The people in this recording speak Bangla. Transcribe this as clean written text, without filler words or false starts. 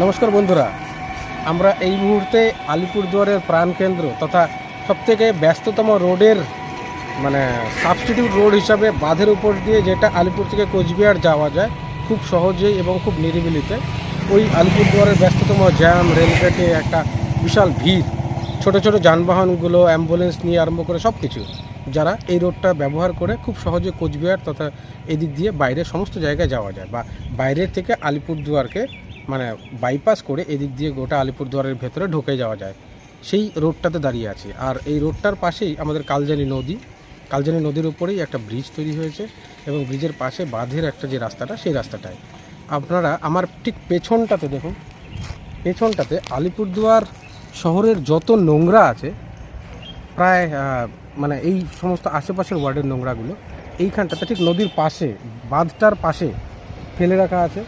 নমস্কার বন্ধুরা, আমরা এই মুহূর্তে আলিপুরদুয়ারের প্রাণকেন্দ্র তথা সবথেকে ব্যস্ততম রোডের সাবস্টিটিউট রোড হিসাবে বাঁধের উপর দিয়ে যেটা আলিপুর থেকে কোচবিহার যাওয়া যায় খুব সহজেই এবং খুব নিরিবিলিতে। ওই আলিপুরদুয়ারের ব্যস্ততম জ্যাম, রেলগেটে একটা বিশাল ভিড়, ছোট ছোট যানবাহনগুলো, অ্যাম্বুলেন্স নিয়ে আরম্ভ করে সব কিছু, যারা এই রোডটা ব্যবহার করে খুব সহজে কোচবিহার তথা এদিক দিয়ে বাইরে সমস্ত জায়গায় যাওয়া যায়, বা বাইরের থেকে আলিপুরদুয়ারকে বাইপাস করে এদিক দিয়ে গোটা আলিপুরদুয়ারের ভেতরে ঢুকে যাওয়া যায়, সেই রোডটাতে দাঁড়িয়ে আছি। আর এই রোডটার পাশেই আমাদের কালজানি নদীর উপরেই একটা ব্রিজ তৈরি হয়েছে, এবং ব্রিজের পাশে বাঁধের একটা যে রাস্তাটা, সেই রাস্তাটায় আপনারা আমার ঠিক পেছনটাতে দেখুন, পেছনটাতে আলিপুরদুয়ার শহরের যত নোংরা আছে, প্রায় এই সমস্ত আশেপাশের ওয়ার্ডের নোংরাগুলো এইখানটাতে ঠিক নদীর পাশে, বাঁধটার পাশে ফেলে রাখা আছে।